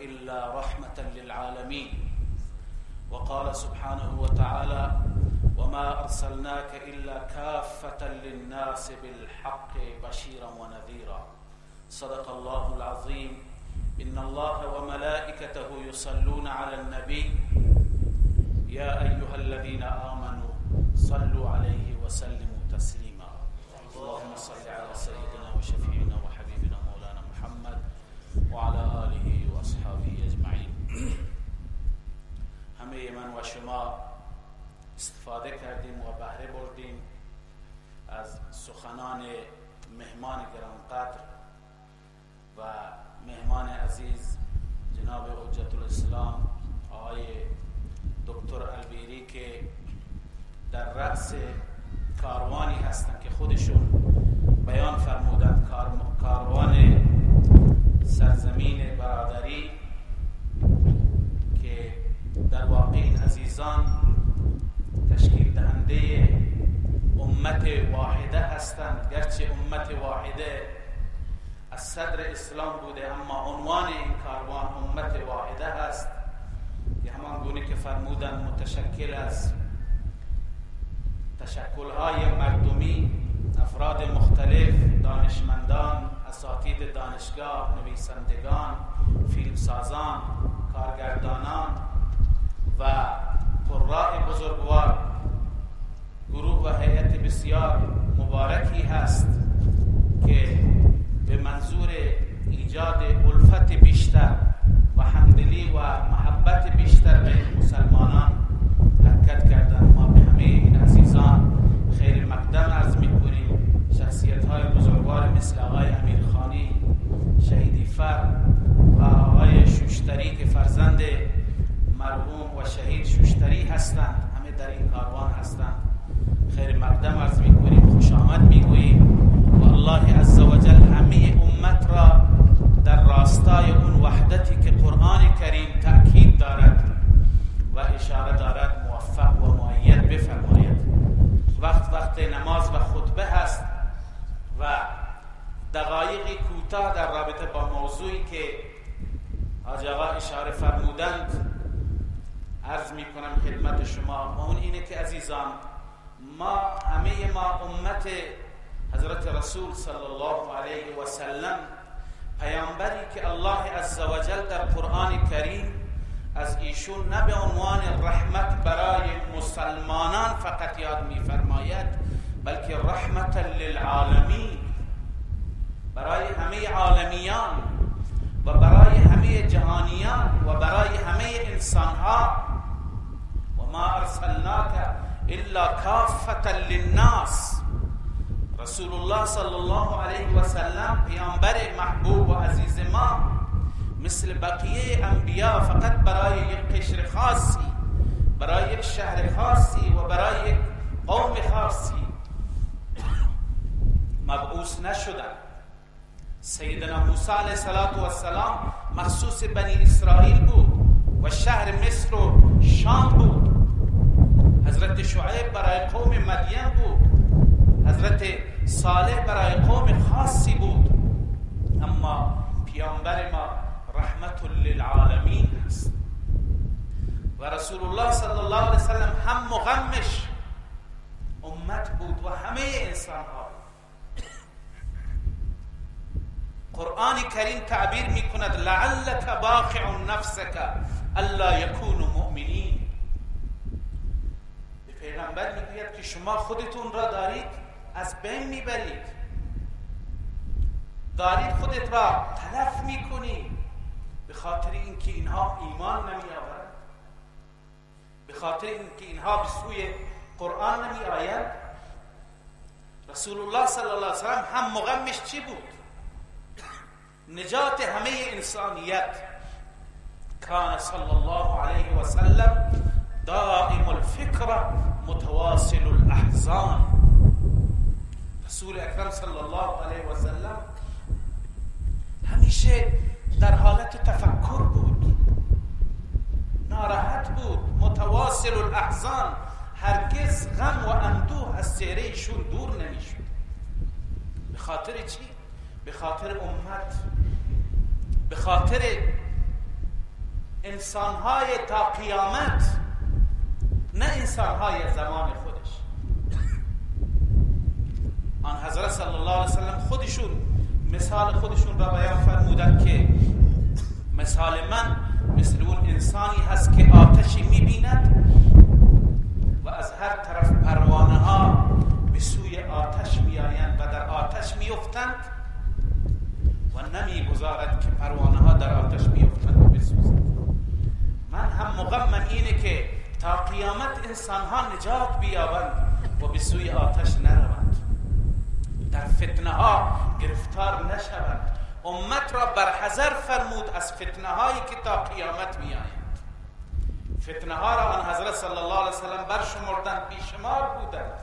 إلا رحمة للعالمين. وقال سبحانه وتعالى: وما أرسلناك إلا كافة للناس بالحق بشيرا ونذيرا. صدق الله العظيم. إن الله وملائكته يصلون على النبي يا أيها الذين آمنوا صلوا عليه وسلموا تسليما. اللهم صل على سيدنا وشفيعنا وحبيبنا مولانا محمد وعلى آله وأصحابه أجمعين. همه من و شما استفاده کردیم و بهره بردیم از سخنان مهمان گرانقدر و مهمان عزیز جناب حجت الاسلام آقای دکتر البیری که در رأس کاروانی هستند که خودشون بیان فرمودند، کاروان سرزمین برادری که در واقع این عزیزان تشکیل دهنده امت واحده هستند. گرچه امت واحده از صدر اسلام بوده، اما عنوان این کاروان امت واحده هست که همان گونه که فرمودن متشکل از تشکل‌های مردمی، افراد مختلف، دانشمندان، اساتید دانشگاه، نویسندگان، فیلمسازان، کارگردانان و قراء بزرگوار. گروه و هیئت بسیار مبارکی هست که به منظور ایجاد الفت بیشتر و همدلی و محبت بیشتر بین مسلمانان حرکت کردند. ما به همه این عزیزان خیر مقدم عرض می‌کنیم. شخصیت‌های بزرگوار مثل آقای امیرخانی، شهیدی فر و آقای شوشتری که فرزند مرحوم و شهید شوشتری هستند، همه در این کاروان هستند. خیر مقدم عرض می‌کنیم، خوش آمد می‌گوییم و الله عزوجل همه امت را در راستای اون وحدتی که قرآن کریم تأکید دارد و اشاره دارد موفق و مؤید بفرماید. وقت نماز و خطبه هست و دقایقی کوتاه در رابطه با موضوعی که حاج آقا اشاره فرمودند عرض می کنم خدمت شما. و اون اینه که عزیزان، همه ما امت حضرت رسول صلی الله علیه و سلم، پیامبری که الله عزوجل در قرآن کریم از ایشون نه به عنوان رحمت برای مسلمانان فقط یاد می فرماید، بلکه رحمت للعالمین، برای همه عالمیان و برای همه جهانیان و برای همه انسانها. و ما ارسلناک الا کافة للناس. رسول الله صلی الله علیه و سلم پیامبر محبوب و عزیز ما مثل بقیه انبیا فقط برای یک قشر خاصی، برای یک شهر خاصی و برای یک قوم خاصی مبعوث نشدن. سیدنا موسی علیه السلام مخصوص بنی اسرائیل بود و شهر مصر و شام بود. حضرت شعیب برای قوم مدین بود، حضرت صالح برای قوم خاصی بود. اما پیامبر ما رحمت للعالمین است و رسول الله صلی الله علیه وسلم هم و غمش امت بود و همه انسان ها. قرآن کریم تعبیر می کند لعلک باخع نفسک الا یکونوا مؤمنین. به پیغمبر می گوید که شما خودتون را دارید از بین می برید، دارید خودت را تلف می کنید به خاطر اینکه اینها ایمان نمی آورند، به خاطر اینکه اینها به سوی قرآن نمی آیند. رسول الله صلی الله علیه وسلم هم مغمش چی بود؟ نجات همه انسانیت. کان صلی الله علیه و سلم دائم الفکر متواصل الاحزان. رسول اکرم صلی الله علیه و سلم همیشه در حالت تفکر بود، ناراحت بود، متواصل الاحزان. هرگز غم و اندوه از چهره ایشون دور نمیشد. به خاطر چی؟ به خاطر امت، به خاطر انسانهای تا قیامت، نه انسانهای زمان خودش. آن حضرت صلی الله علیه وسلم خودشون مثال خودشون را بیان فرمودند که مثال من مثل اون انسانی هست که آتشی می‌بیند و از هر طرف پروانه ها به سوی آتش می‌آیند و در آتش می‌افتند و نمی‌گذارد که پروانه ها در آتش می‌افتند و بسوزند. من هم مغمم اینه که تا قیامت انسان ها نجات بیابند و به سوی آتش نروند، در فتنه ها گرفتار نشوند. امت را برحذر فرمود از فتنه هایی که تا قیامت می آیند. فتنه ها را آن حضرت صلی الله علیه وسلم برشمردند، بیشمار بودند.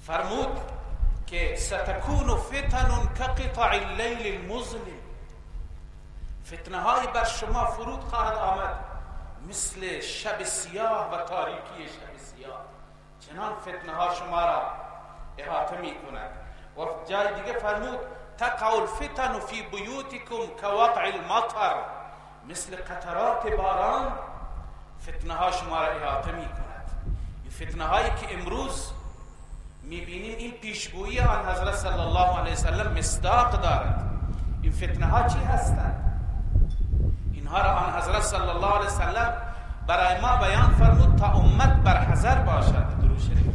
فرمود که ستکون فتن کقطع اللیل المظلم، فتنه های بر شما فرود خواهد آمد مثل شب سیاه و تاریکی شب سیاه. چنان فتنه ها شما را احاطه می کند. و جای دیگه فرمود تقع الفتن فی بیوتکم كوقع المطر، مثل قطرات باران فتنه ها شما را احاطه می کند. این فتنه هایی که امروز می بینیم، این پیشگویی آن حضرت صلی الله علیه وسلم مصداق دارد. این فتنه ها چی هستند؟ اینها را آن حضرت صلی الله علیه وسلم برای ما بیان فرمود تا امت برحذر باشد. درود شریف.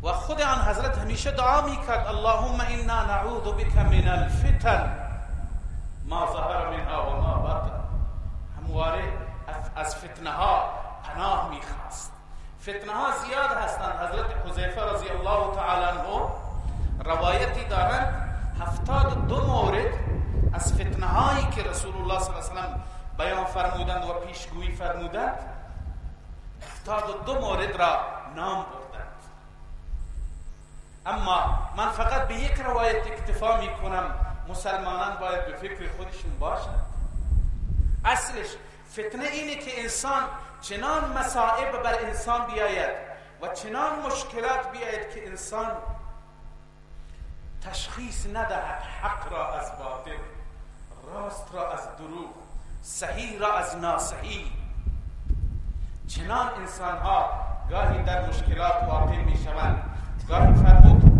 و خود آن حضرت همیشه دعا میکرد اللهم انا نعوذ بك من الفتن ما ظهر منها و ما بطن. همواره از فتنه ها پناه میخواست. فتنه ها زیاد هستند. حضرت حذیفه رضی الله تعالی عنه روایتی دارند 72 مورد از فتنه هایی که رسول الله صلی الله علیه وسلم بیان فرمودند و پیشگویی فرمودند، 72 مورد را نام بردند. اما من فقط به یک روایت اکتفا می کنم. مسلمانان باید به فکر خودشون باشند. اصلش فتنه اینه که انسان چنان مصائب بر انسان بیاید و چنان مشکلات بیاید که انسان تشخیص ندهد حق را از باطل، راست را از دروغ، صحیح را از ناصحیح. چنان انسان ها گاهی در مشکلات واقع می شوند. گاهی فرمود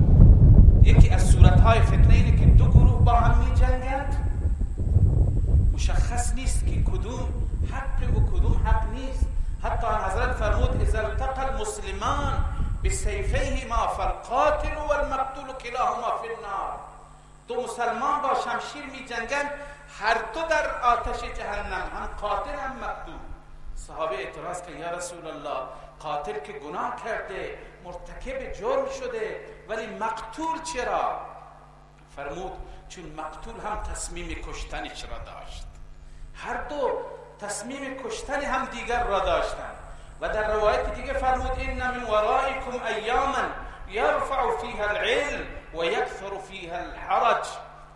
یکی از صورتهای فتنه اینه که دو گروه با هم می جنگند، مشخص نیست که کدوم حق و کدوم حق نیست. حتی حضرت فرمود اذا التقى المسلمان بسیفیهما فالقاتل والمقتول كلاهما في النار. دو مسلمان با شمشیر می جنگند، هر دو در آتش جهنم، هم قاتل هم مقتول. صحابه اعتراض که یا رسول الله قاتل که گناه کرده، مرتکب جرم شده، ولی مقتول چرا؟ فرمود چون مقتول هم تصمیم کشتنش را داشت. هر دو تصمیم کشتن هم دیگر را داشتند. و در روایت دیگه فرمود ان من ورائکم ایاما یرفع فیها العلم و یکثر فیها الحرج.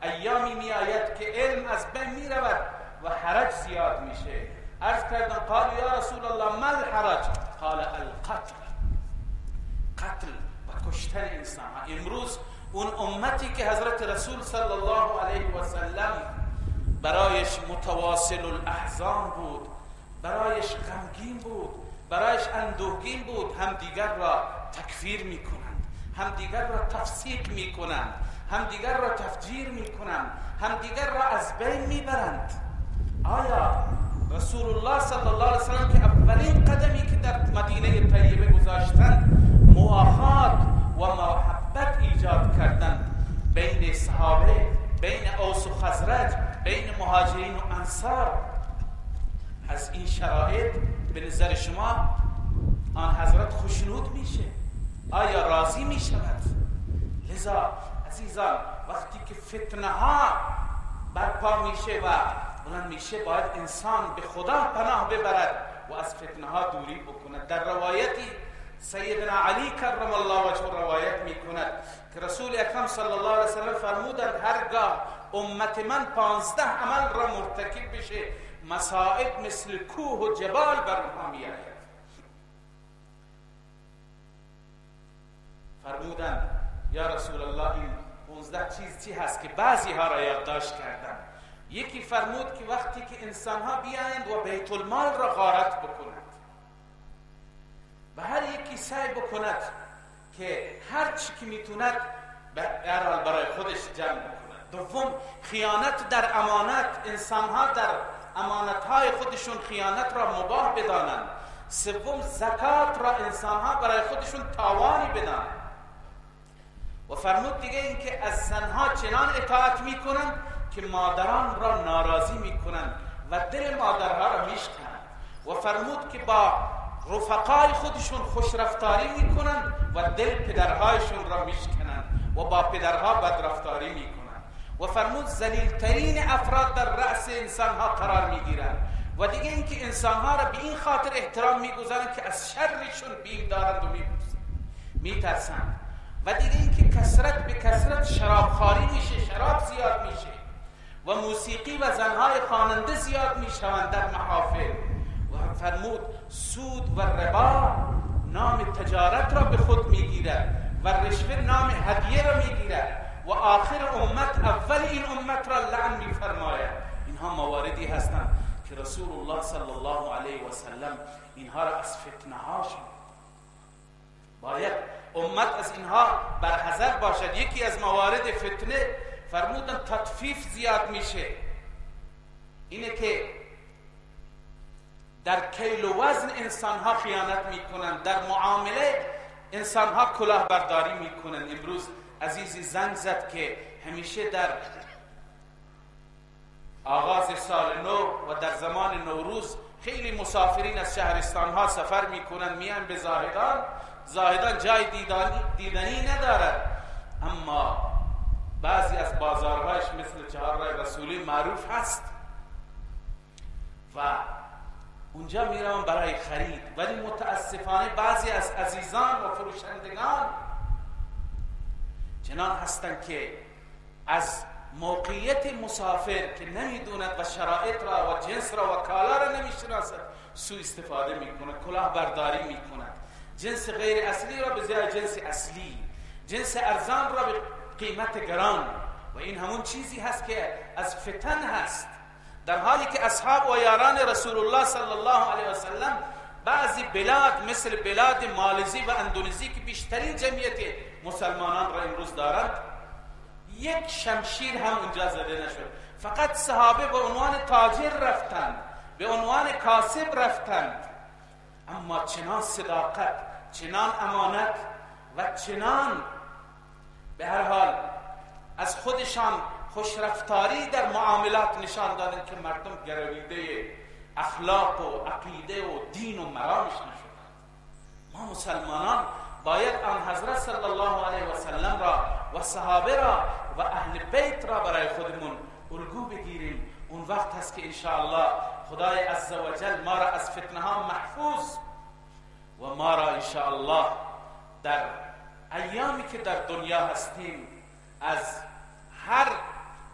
ایامی می آید که علم از بین می رود و حرج زیاد میشه. عرض کردن قالوا یا رسول الله ما الحرج؟ قال القتل، قتل و کشتن انسان. امروز اون امتی که حضرت رسول صلی الله علیه و سلم برایش متواصل الاحزان بود، برایش غمگین بود، برایش اندوهگین بود، هم دیگر را تکفیر می کنند، هم دیگر را تفسیق می کنند، هم دیگر را تفجیر می کنند، هم دیگر را از بین می برند. آیا رسول الله صلی الله علیه وسلم که اولین قدمی که در مدینه طیبه گذاشتند مواخات و محبت ایجاد کردند بین صحابه، بین اوس و خزرج، بین مهاجرین و انصار، از این شرایط به نظر شما آن حضرت خوشنود میشه؟ آیا راضی میشود؟ لذا عزیزان وقتی که فتنه ها برپا میشه و بلند میشه باید انسان به خدا پناه ببرد و از فتنه ها دوری بکند. در روایتی سیدنا علی کرم الله وجهه روایت میکند که رسول اکرم صلی الله علیه وسلم فرمودند هرگاه امت من 15 عمل را مرتکب بشه مصائب مثل کوه و جبال بر اونها میآید. فرمودند یا رسول الله این 15 چیز چی هست که بعضی ها را یادداشت کردن. یکی فرمود که وقتی که انسان ها بیایند و بیت المال را غارت بکنند و هر یکی سعی بکند که هر چی که میتوند برای خودش جمع بکند. دوم، خیانت در امانت، انسان ها در امانت های خودشون خیانت را مباح بدانند. سوم، زکات را انسان ها برای خودشون تاوانی بدانند. و فرمود دیگه این که از زنها چنان اطاعت میکنند که مادران را ناراضی میکنند و دل مادرها را میشکنند. و فرمود که با رفقای خودشون خوشرفتاری میکنند و دل پدرهایشون را میشکنند و با پدرها بدرفتاری میکنند. و فرمود ذلیل‌ترین افراد در رأس انسانها قرار میگیرند. و دیگه اینکه انسانها را به این خاطر احترام میگذارند که از شرشون بیم دارند و میترسند. و دیگه اینکه کثرت به کثرت شرابخواری میشه، شراب زیاد میشه و موسیقی و زنهای خواننده زیاد میشوند در محافل. و فرمود سود و ربا نام تجارت را به خود میگیرد و رشوه نام هدیه را میگیرد و آخر امت اول این امت را لعن میفرماید. اینها مواردی هستند که رسول الله صلی الله علیه و سلم اینها را از فتنه هاشون باید امت از اینها برحذر باشد. یکی از موارد فتنه فرمودن تطفیف زیاد میشه، اینه که در کیل و وزن انسان ها خیانت میکنند، در معامله انسان ها کلاهبرداری میکنند. امروز عزیزی زنگ زد که همیشه در آغاز سال نو و در زمان نوروز خیلی مسافرین از شهرستان ها سفر میکنند، میان به زاهدان. زاهدان جای دیدنی ندارد، اما بعضی از بازارهایش مثل چهارراه رسولی معروف هست و اونجا میروند برای خرید. ولی متاسفانه بعضی از عزیزان و فروشندگان چنان هستند که از موقعیت مسافر که نمیدوند و شرایط را و جنس را و کالا را نمیشناسد سوء استفاده میکند، کلاهبرداری میکند، جنس غیر اصلی را به جای جنس اصلی، جنس ارزان را به قیمت گران. و این همون چیزی هست که از فتن هست، در حالی که اصحاب و یاران رسول الله صلی الله علیه و سلم بعضی بلاد مثل بلاد مالزی و اندونزی که بیشترین جمعیت مسلمانان را امروز دارند یک شمشیر هم اونجا زده نشد. فقط صحابه به عنوان تاجر رفتند، به عنوان کاسب رفتند، اما چنان صداقت، چنان امانت و چنان به هر حال از خودشان خوشرفتاری در معاملات نشان دادند که مردم گرویده اخلاق و عقیده و دین و مرامش نشدند. ما مسلمانان باید آن حضرت صلی الله علیه و سلم را و صحابه را و اهل بیت را برای خودمون الگو بگیریم. اون وقت هست که انشاءالله خدای عزوجل ما را از فتنه ها محفوظ و ما را انشاءالله در ایامی که در دنیا هستیم از هر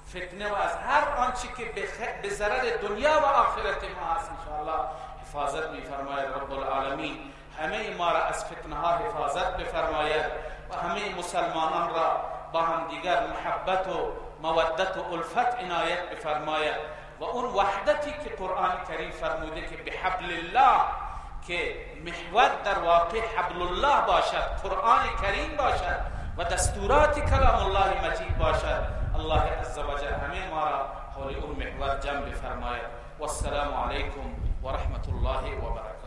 فتنه و از هر آنچه که به ضرر دنیا و آخرت ما هست انشاءالله حفاظت می‌فرماید رب العالمین. همه ما را از فتنه ها حفاظت بفرماید و همه مسلمانان را با هم دیگر محبت و مودت و الفت عنایت بفرماید و اون وحدتی که قرآن کریم فرموده که بحبل الله، که محور در واقع حبل الله باشد، قرآن کریم باشد و دستورات کلام الله مجید باشد. الله عزوجل همه ما را حول اون محور جمع بفرماید. والسلام علیکم و رحمت الله و برکاته.